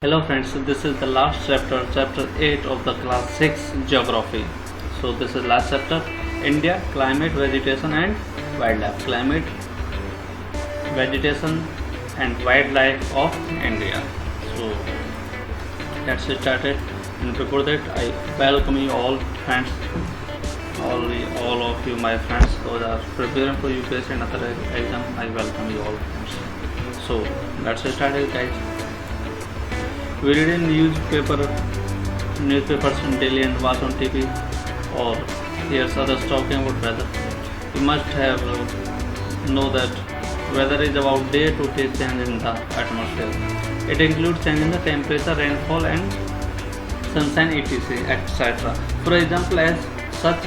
Hello friends, so this is the last chapter, chapter 8 of the class 6 geography. So this is last chapter, India, climate, vegetation and wildlife. Climate, vegetation and wildlife of India. So let's get started. And before that, I welcome you all friends, all of you my friends who are preparing for UPSC and other exam. I welcome you all friends. So let's get started guys. We read in newspapers daily and watch on TV or hear others talking about weather. You must have know that weather is about day-to-day change in the atmosphere. It includes change in the temperature, rainfall and sunshine etc. For example, as such,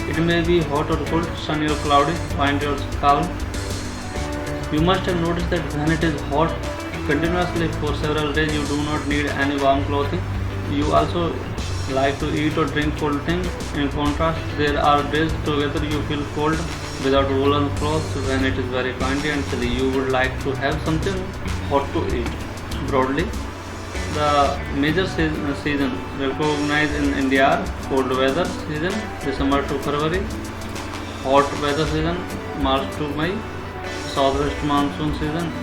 it may be hot or cold, sunny or cloudy, windy or calm. You must have noticed that when it is hot continuously for several days, you do not need any warm clothing. You also like to eat or drink cold things. In contrast, there are days together you feel cold without woolen clothes. When it is very windy and chilly, you would like to have something hot to eat. Broadly, the major season recognized in India are cold weather season, December to February, hot weather season, March to May, southwest monsoon season,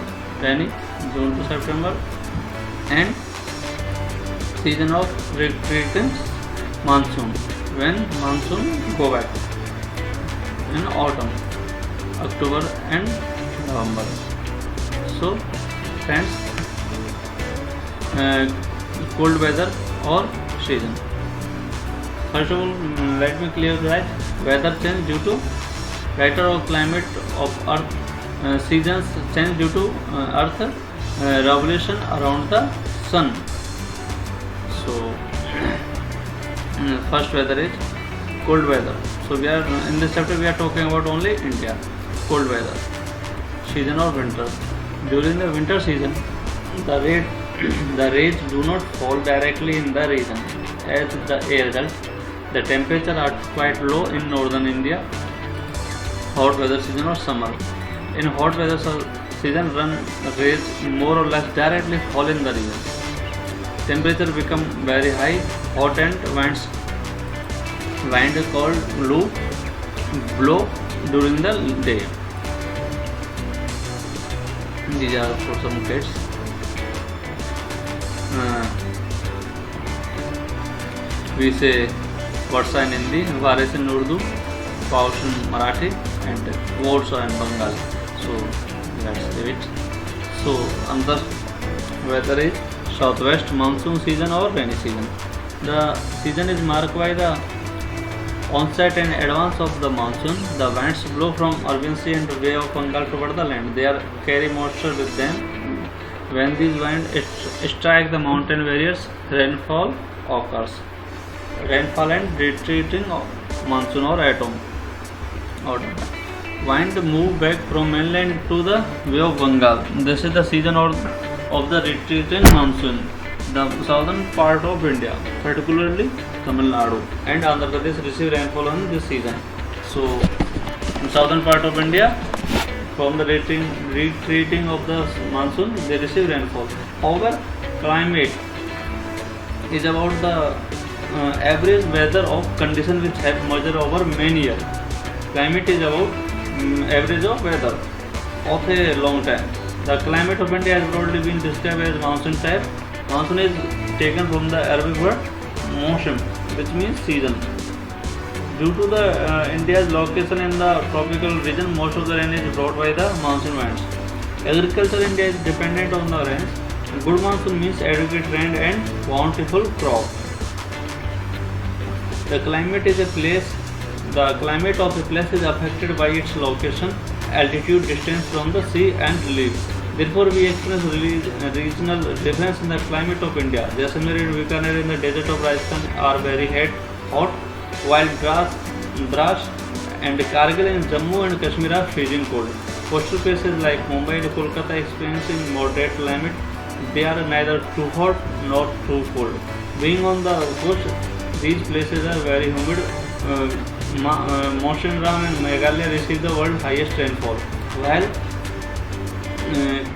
rainy, June to September, and season of retreating monsoon, when monsoon go back in autumn, October and November. So friends, cold weather or season. First of all, let me clear that weather change due to later of climate of earth, seasons change due to earth revolution around the sun. So first weather is cold weather. So we are in this chapter we are talking about only India. Cold weather season or winter. During the winter season, the rays do not fall directly in the region. As a result, the temperatures are quite low in northern India. Hot weather season or summer. In hot weather season, rays more or less directly fall in the region. Temperature become very high, hot and wind called blow during the day. These are for some kids. We say Varsha in Hindi, Varis in Urdu, Paush in Marathi, and words are in Bengali. So let's leave it. So another weather is southwest monsoon season or rainy season. The season is marked by the onset and advance of the monsoon. The winds blow from Arabian Sea and Bay of Bengal toward the land. They carry moisture with them. When these winds strike the mountain barriers, rainfall occurs. Rainfall and retreating monsoon or autumn. Wind move back from mainland to the Bay of Bengal. This is the season of the retreating monsoon. The southern part of India, particularly Tamil Nadu and Andhra Pradesh, receive rainfall in this season. So, in southern part of India, from the retreating of the monsoon, they receive rainfall. However, climate is about the average weather of condition which have measured over many years. Climate is about average of weather of a long time. The climate of India has broadly been described as monsoon type. Monsoon is taken from the Arabic word mawsim, which means season. Due to the India's location in the tropical region, most of the rain is brought by the monsoon winds. Agriculture in India is dependent on the rains. Good monsoon means adequate rain and bountiful crop. The climate of a place is affected by its location, altitude, distance from the sea and relief. Therefore, we experience regional difference in the climate of India. Jaisalmer and Bikaner in the desert of Rajasthan are very hot, while Dras and Kargil in Jammu and Kashmir are freezing cold. Coastal places like Mumbai and Kolkata experiencing moderate climate. They are neither too hot nor too cold. Being on the coast, these places are very humid. Mawsynram and Meghalaya receive the world's highest rainfall, while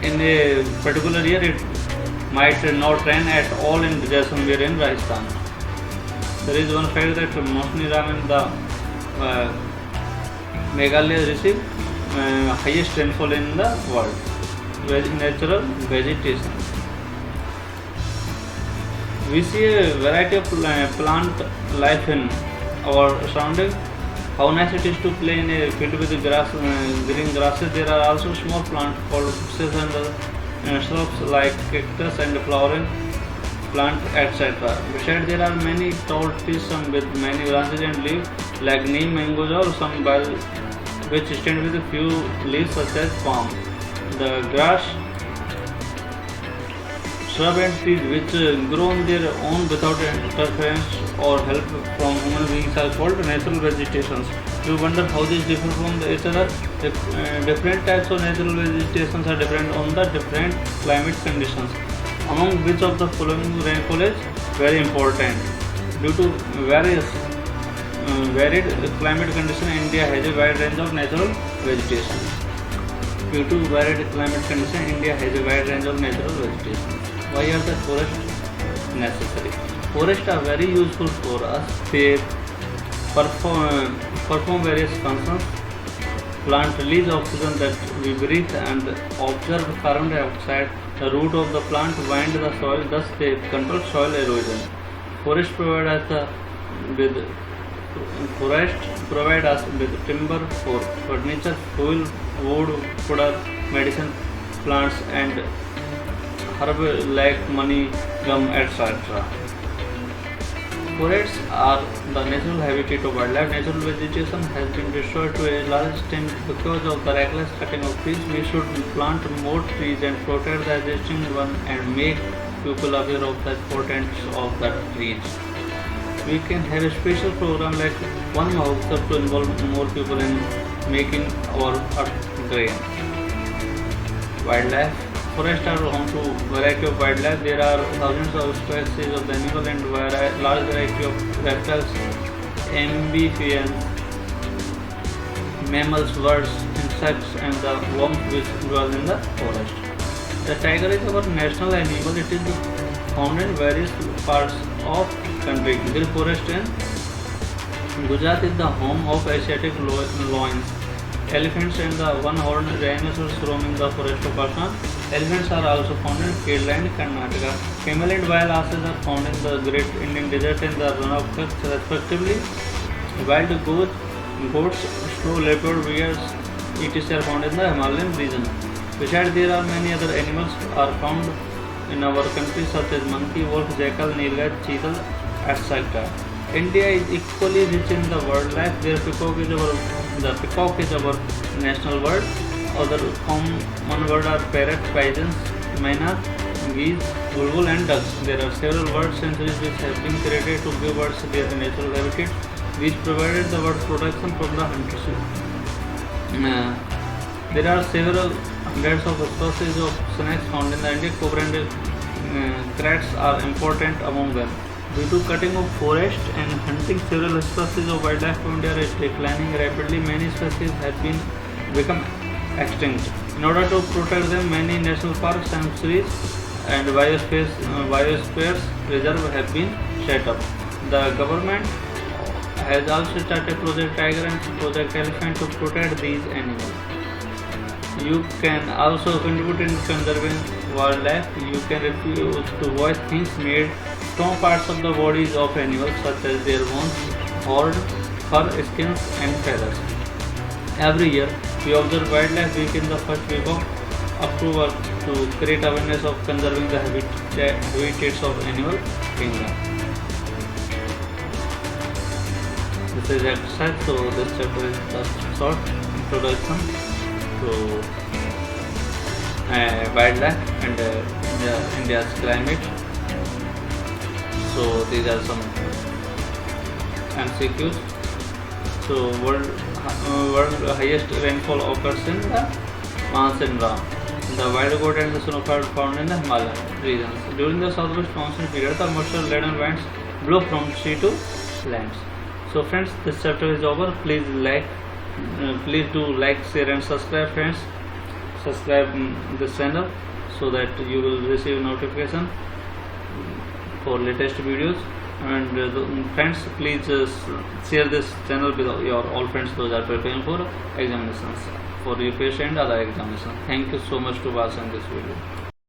in a particular year it might not rain at all in Jaisalmer in Rajasthan. There is one fact that Mosni Ram in the Meghalaya receive highest rainfall in the world. Natural vegetation. We see a variety of plant life in our surrounding. How nice it is to play in a field with grass, green grasses. There are also small plants called bushes and shrubs like cactus and flowering plant, etc. Besides, there are many tall trees, some with many branches and leaves, like neem, mangoes, or some which stand with a few leaves, such as palm. The grass, shrub and trees which grow on their own without interference or help from human beings are called natural vegetations. You wonder how these differ from each other. Different types of natural vegetations are dependent on the different climate conditions. Among which of the following rainfall is very important? Due to varied climate conditions, India has a wide range of natural vegetation. Due to varied climate conditions, India has a wide range of natural vegetation. Why are the forests necessary? Forests are very useful for us. They perform various functions. Plant release oxygen that we breathe and absorb carbon dioxide. The root of the plant bind the soil, thus they control soil erosion. Forests provide us with timber for furniture, fuel, wood, fodder, medicine plants, and herb like money, gum, etc. Forests are the natural habitat of wildlife. Natural vegetation has been destroyed to a large extent because of the reckless cutting of trees. We should plant more trees and protect the existing one and make people aware of the importance of the trees. We can have a special program like One Mahotsav to involve more people in making our earth green. Wildlife. Forests are home to variety of wildlife. There are thousands of species of animals and large variety of reptiles, amphibians, mammals, birds, insects, and the worms which dwell in the forest. The tiger is our national animal. It is found in various parts of country. Gir forest in Gujarat is the home of Asiatic lions. Elephants and the one-horned rhinoceros roaming the forest of Assam. Elephants are also found in Kerala and Karnataka. Camel and wild asses are found in the Great Indian Desert and the Rann of Kutch respectively. Wild goats, snow leopard, bears, etc. are found in the Himalayan region. Besides, there are many other animals are found in our country such as monkey, wolf, jackal, nilgai, cheetal, etc. India is equally rich in the wildlife. The peacock is our national bird. Other common birds are parrot, pigeons, myna, geese, bulbul, and ducks. There are several bird sanctuaries which have been created to give birds their natural habitat, which provided the bird protection from the hunters. There are several hundreds of species of snakes found in the India. Cobra and crats are important among them. Due to cutting of forest and hunting, several species of wildlife in India are declining rapidly. Many species have become extinct. In order to protect them, many national parks, sanctuaries, and biospheres reserve have been set up. The government has also started Project Tiger and Project Elephant to protect these animals. You can also contribute in conserving wildlife. You can refuse to wash things made from parts of the bodies of animals such as their bones, horn, fur, skins, and feathers. Every year, we observe Wildlife Week in the first week of October to create awareness of conserving the habitats of animal kingdom. This is exercise, so this chapter is a short introduction to wildlife and India's climate. So these are some MCQs. So world highest rainfall occurs in the monsoon round. The wild goat and the snow are found in the Himalayan regions. During the southwest monsoon period, the moisture-laden winds blow from sea to lands. So friends, this chapter is over. Please do like, share and subscribe, friends. Subscribe this channel so that you will receive notification for latest videos. And friends, please share this channel with your all friends those are preparing for examinations, for UPSC and other examinations. Thank you so much to watching this video.